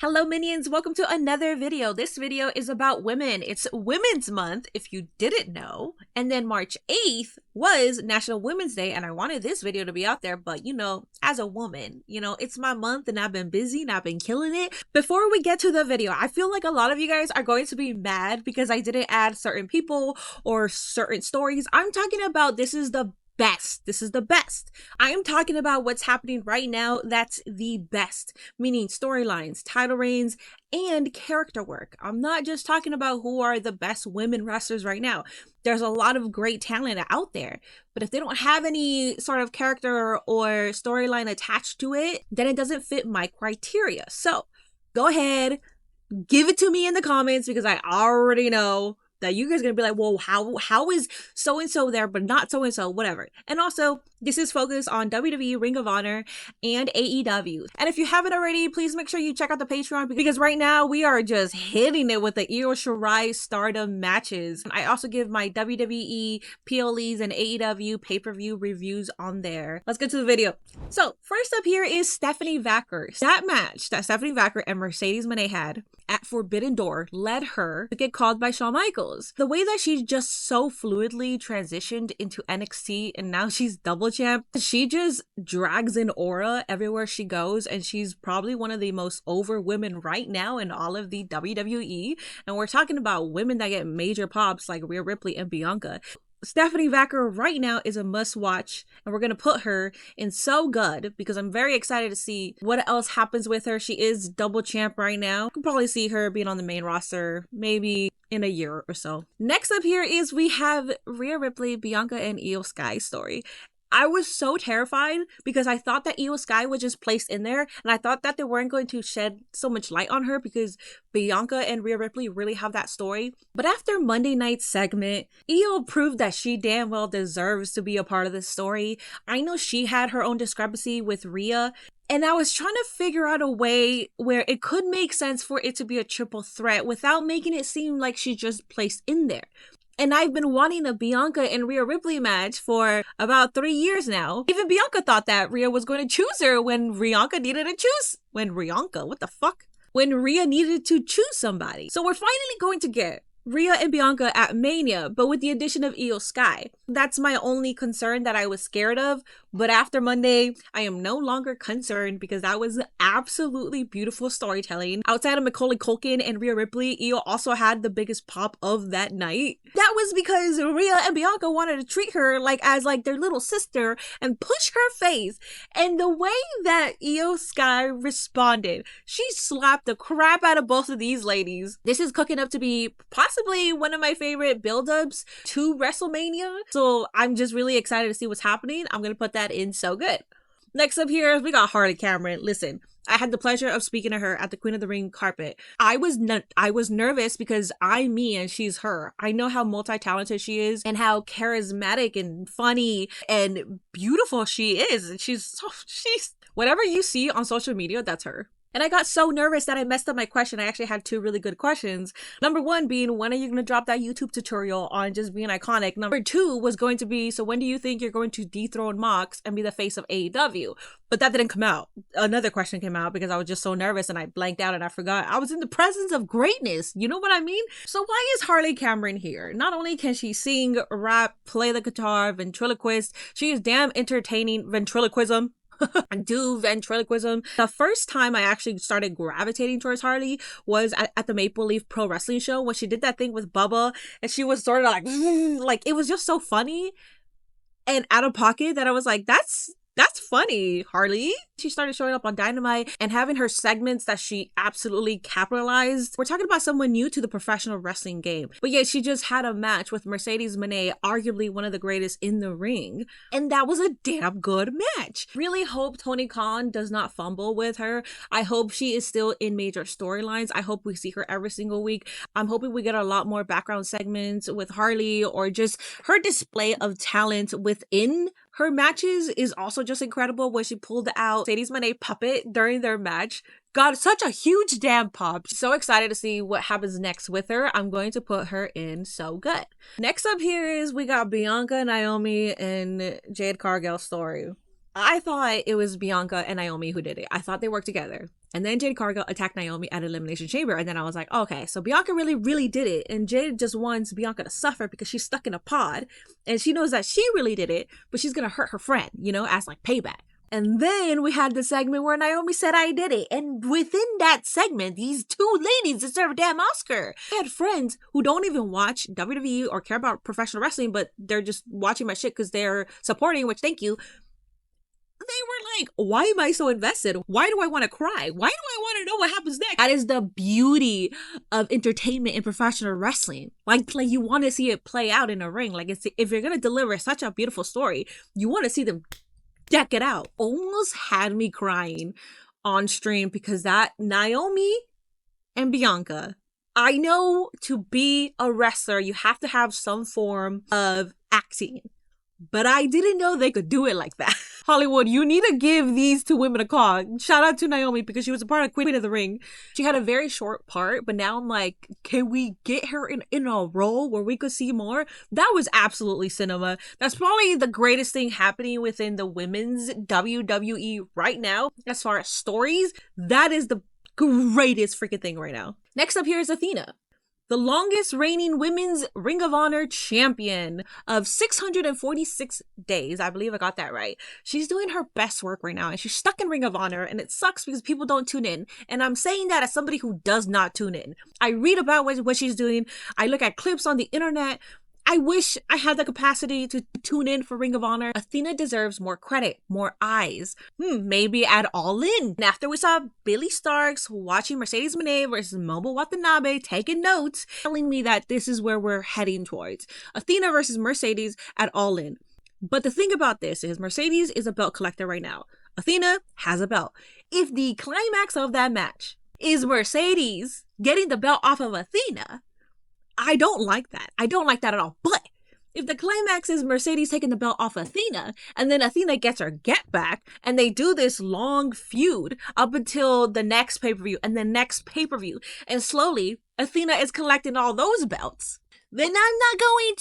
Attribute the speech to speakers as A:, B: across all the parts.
A: Hello minions, welcome to another video. This video is about women. It's Women's Month, if you didn't know. And then March 8th was National Women's Day, and I wanted this video to be out there, but as a woman, it's my month and I've been busy and I've been killing it. Before we get to the video, I feel like a lot of you guys are going to be mad because I didn't add certain people or certain stories. I'm talking about this is the best. This is the best. I am talking about what's happening right now that's the best, meaning storylines, title reigns, and character work. I'm not just talking about who are the best women wrestlers right now. There's a lot of great talent out there, but if they don't have any sort of character or storyline attached to it, then it doesn't fit my criteria. So go ahead, give it to me in the comments because I already know that you guys are gonna be like, well, how is so-and-so there but not so-and-so, whatever. And also, this is focused on WWE, Ring of Honor, and AEW. And if you haven't already, please make sure you check out the Patreon because right now we are just hitting it with the Io Shirai Stardom matches. I also give my WWE, PLEs, and AEW pay-per-view reviews on there. Let's get to the video. So first up here is Stephanie Vacker. That match that Stephanie Vacker and Mercedes Moné had at Forbidden Door led her to get called by Shawn Michaels. The way that she just so fluidly transitioned into NXT and now she's double champ, she just drags an aura everywhere she goes, and she's probably one of the most over women right now in all of the WWE. And we're talking about women that get major pops like Rhea Ripley and Bianca. Stephanie Vacker right now is a must watch, and we're going to put her in So Good because I'm very excited to see what else happens with her. She is double champ right now. You can probably see her being on the main roster maybe in a year or so. Next up here is we have Rhea Ripley, Bianca, and Io Sky story. I was so terrified because I thought that Io Sky was just placed in there, and I thought that they weren't going to shed so much light on her because Bianca and Rhea Ripley really have that story. But after Monday night's segment, Io proved that she damn well deserves to be a part of this story. I know she had her own discrepancy with Rhea, and I was trying to figure out a way where it could make sense for it to be a triple threat without making it seem like she's just placed in there. And I've been wanting a Bianca and Rhea Ripley match for about 3 years now. Even Bianca thought that Rhea was going to choose her when Rhea needed to choose somebody. So we're finally going to get Rhea and Bianca at Mania, but with the addition of Io Sky. That's my only concern that I was scared of, but after Monday, I am no longer concerned because that was absolutely beautiful storytelling. Outside of Macaulay Culkin and Rhea Ripley, Io also had the biggest pop of that night. That was because Rhea and Bianca wanted to treat her as their little sister and push her face. And the way that Io Sky responded, she slapped the crap out of both of these ladies. This is cooking up to be possibly one of my favorite build-ups to WrestleMania. So I'm just really excited to see what's happening. I'm going to put that in So Good. Next up here, we got Harley Cameron. Listen, I had the pleasure of speaking to her at the Queen of the Ring carpet. I was nervous because I'm me and she's her. I know how multi-talented she is and how charismatic and funny and beautiful she is. And she's whatever you see on social media, that's her. And I got so nervous that I messed up my question. I actually had 2 really good questions. Number 1 being, when are you going to drop that YouTube tutorial on just being iconic? Number 2 was going to be, so when do you think you're going to dethrone Mox and be the face of AEW? But that didn't come out. Another question came out because I was just so nervous and I blanked out and I forgot. I was in the presence of greatness. You know what I mean? So why is Harley Cameron here? Not only can she sing, rap, play the guitar, ventriloquist, she is damn entertaining. Ventriloquism. Do ventriloquism. The first time I actually started gravitating towards Harley was at the Maple Leaf Pro Wrestling show when she did that thing with Bubba and she was sort of like it was just so funny and out of pocket that I was like, that's funny, Harley. She started showing up on Dynamite and having her segments that she absolutely capitalized. We're talking about someone new to the professional wrestling game. But yeah, she just had a match with Mercedes Moné, arguably one of the greatest in the ring. And that was a damn good match. Really hope Toni Khan does not fumble with her. I hope she is still in major storylines. I hope we see her every single week. I'm hoping we get a lot more background segments with Harley, or just her display of talent within her matches is also just incredible. When she pulled out Mercedes Moné puppet during their match, got such a huge damn pop. So excited to see what happens next with her. I'm going to put her in So Good. Next up here is we got Bianca, Naomi, and Jade Cargill's story. I thought it was Bianca and Naomi who did it. I thought they worked together. And then Jade Cargill attacked Naomi at Elimination Chamber. And then I was like, okay, so Bianca really, really did it. And Jade just wants Bianca to suffer because she's stuck in a pod. And she knows that she really did it, but she's going to hurt her friend, you know, as like payback. And then we had the segment where Naomi said, I did it. And within that segment, these two ladies deserve a damn Oscar. I had friends who don't even watch WWE or care about professional wrestling, but they're just watching my shit because they're supporting, which thank you. They were like, why am I so invested? Why do I want to cry? Why do I want to know what happens next? That is the beauty of entertainment in professional wrestling. Like you want to see it play out in a ring. Like if you're going to deliver such a beautiful story, you want to see them deck it out. Almost had me crying on stream because that Naomi and Bianca, I know to be a wrestler, you have to have some form of acting. But I didn't know they could do it like that. Hollywood, you need to give these two women a call. Shout out to Naomi because she was a part of Queen of the Ring. She had a very short part, but now I'm like, can we get her in a role where we could see more? That was absolutely cinema. That's probably the greatest thing happening within the women's WWE right now. As far as stories, that is the greatest freaking thing right now. Next up here is Athena, the longest reigning women's Ring of Honor champion of 646 days. I believe I got that right. She's doing her best work right now and she's stuck in Ring of Honor and it sucks because people don't tune in. And I'm saying that as somebody who does not tune in. I read about what she's doing. I look at clips on the internet. I wish I had the capacity to tune in for Ring of Honor. Athena deserves more credit, more eyes. Maybe at All In. And after we saw Billy Starks watching Mercedes Moné versus Momo Watanabe, taking notes, telling me that this is where we're heading towards. Athena versus Mercedes at All In. But the thing about this is Mercedes is a belt collector right now. Athena has a belt. If the climax of that match is Mercedes getting the belt off of Athena, I don't like that. I don't like that at all. But if the climax is Mercedes taking the belt off Athena, and then Athena gets her get back, and they do this long feud up until the next pay-per-view, and the next pay-per-view, and slowly Athena is collecting all those belts, then I'm not going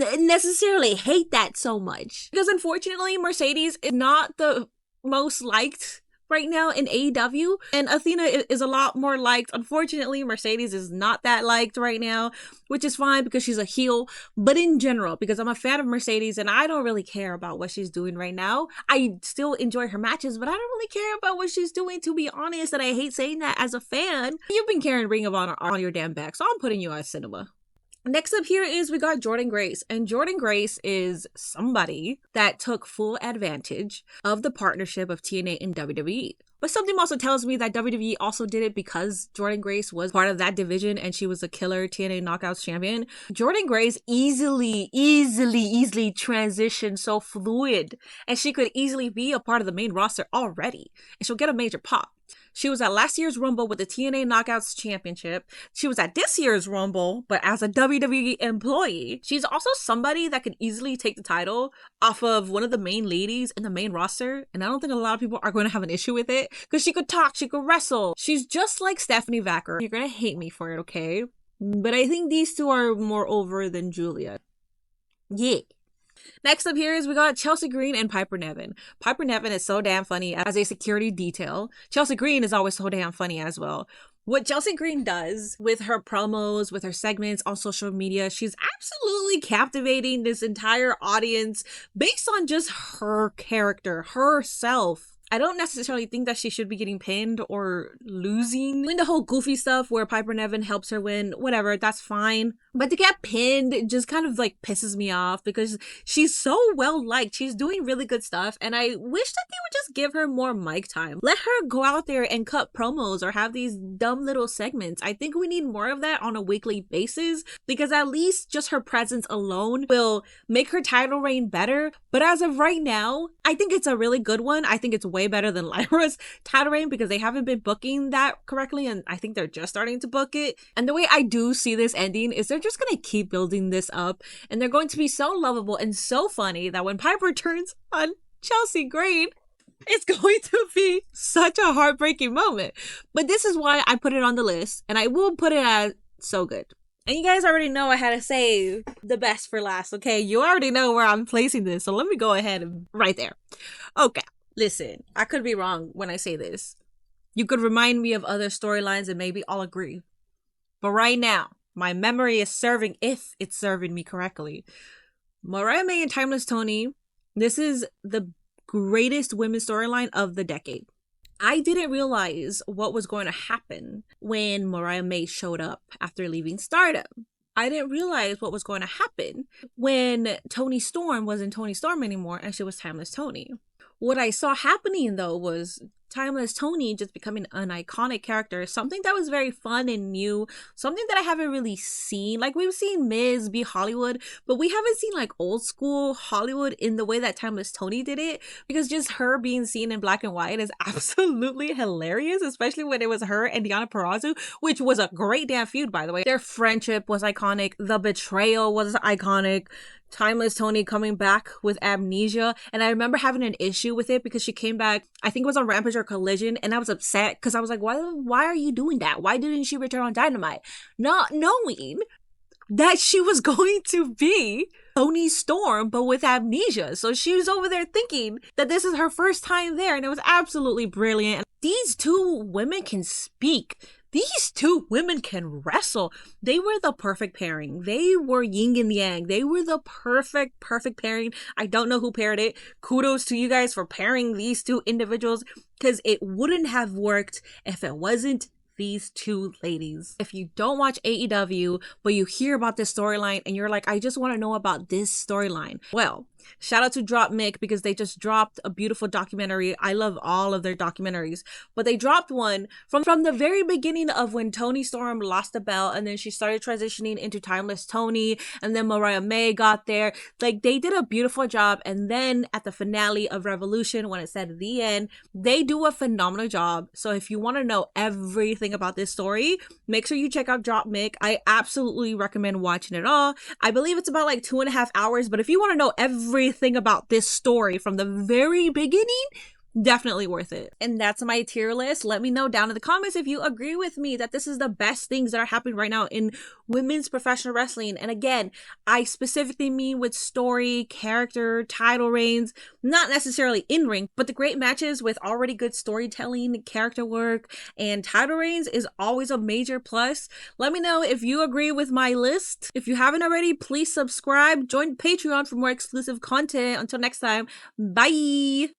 A: to necessarily hate that so much. Because unfortunately, Mercedes is not the most liked right now in AEW, and Athena is a lot more liked. Unfortunately, Mercedes is not that liked right now, which is fine because she's a heel. But in general, because I'm a fan of Mercedes and I don't really care about what she's doing right now, I still enjoy her matches, but I don't really care about what she's doing, to be honest, and I hate saying that as a fan. You've been carrying Ring of Honor on your damn back, so I'm putting you at cinema. Next up here is we got Jordynne Grace, and Jordynne Grace is somebody that took full advantage of the partnership of TNA and WWE. But something also tells me that WWE also did it because Jordynne Grace was part of that division and she was a killer TNA Knockouts champion. Jordynne Grace easily transitioned so fluid, and she could easily be a part of the main roster already, and she'll get a major pop. She was at last year's Rumble with the TNA Knockouts Championship. She was at this year's Rumble, but as a WWE employee. She's also somebody that could easily take the title off of one of the main ladies in the main roster. And I don't think a lot of people are going to have an issue with it because she could talk, she could wrestle. She's just like Stephanie Vacker. You're going to hate me for it, okay? But I think these two are more over than Julia. Yeah. Next up here is we got Chelsea Green and Piper Niven. Piper Niven is so damn funny as a security detail. Chelsea Green is always so damn funny as well. What Chelsea Green does with her promos, with her segments on social media, she's absolutely captivating this entire audience based on just her character, herself. I don't necessarily think that she should be getting pinned or losing. Doing the whole goofy stuff where Piper Niven helps her win, whatever, that's fine. But to get pinned just kind of like pisses me off because she's so well liked. She's doing really good stuff, and I wish that they would just give her more mic time. Let her go out there and cut promos or have these dumb little segments. I think we need more of that on a weekly basis because at least just her presence alone will make her title reign better. But as of right now, I think it's a really good one. I think it's way better than Lyra's title reign because they haven't been booking that correctly, and I think they're just starting to book it. And the way I do see this ending is they're just gonna keep building this up, and they're going to be so lovable and so funny that when Piper turns on Chelsea Green, it's going to be such a heartbreaking moment. But this is why I put it on the list, and I will put it as so good. And you guys already know I had to save the best for last, okay? You already know where I'm placing this, so let me go ahead and right there. Okay, listen, I could be wrong when I say this. You could remind me of other storylines and maybe I'll agree. But right now, my memory is serving, if it's serving me correctly. Mariah May and Timeless Toni, this is the greatest women's storyline of the decade. I didn't realize what was going to happen when Mariah May showed up after leaving Stardom. I didn't realize what was going to happen when Toni Storm wasn't Toni Storm anymore and she was Timeless Toni. What I saw happening though was Timeless Toni just becoming an iconic character, something that was very fun and new, something that I haven't really seen. Like, we've seen Miz be Hollywood, but we haven't seen like old school Hollywood in the way that Timeless Toni did it, because just her being seen in black and white is absolutely hilarious, especially when it was her and Deonna Purrazzo, which was a great damn feud, by the way. Their friendship was iconic. The betrayal was iconic. Timeless Toni coming back with amnesia, and I remember having an issue with it because she came back, I think it was on Rampage or Collision, and I was upset because I was like, why are you doing that? Why didn't she return on Dynamite? Not knowing that she was going to be Toni Storm but with amnesia. So she was over there thinking that this is her first time there, and it was absolutely brilliant. These two women can speak. These two women can wrestle. They were the perfect pairing. They were yin and yang. They were the perfect pairing. I don't know who paired it. Kudos to you guys for pairing these two individuals, because it wouldn't have worked if it wasn't these two ladies. If you don't watch AEW, but you hear about this storyline and you're like, I just want to know about this storyline. Well, shout out to Drop Mick, because they just dropped a beautiful documentary. I love all of their documentaries, but they dropped one from the very beginning of when Toni Storm lost the belt and then she started transitioning into Timeless Toni, and then Mariah May got there. Like, they did a beautiful job. And then at the finale of Revolution, when it said the end, they do a phenomenal job. So if you want to know everything about this story, make sure you check out Drop Mick. I absolutely recommend watching it all. I believe it's about like 2.5 hours, but if you want to know everything about this story from the very beginning, definitely worth it. And that's my tier list. Let me know down in the comments if you agree with me that this is the best things that are happening right now in women's professional wrestling. And again, I specifically mean with story, character, title reigns, not necessarily in ring, but the great matches with already good storytelling, character work, and title reigns is always a major plus. Let me know if you agree with my list. If you haven't already, please subscribe, join Patreon for more exclusive content. Until next time, bye.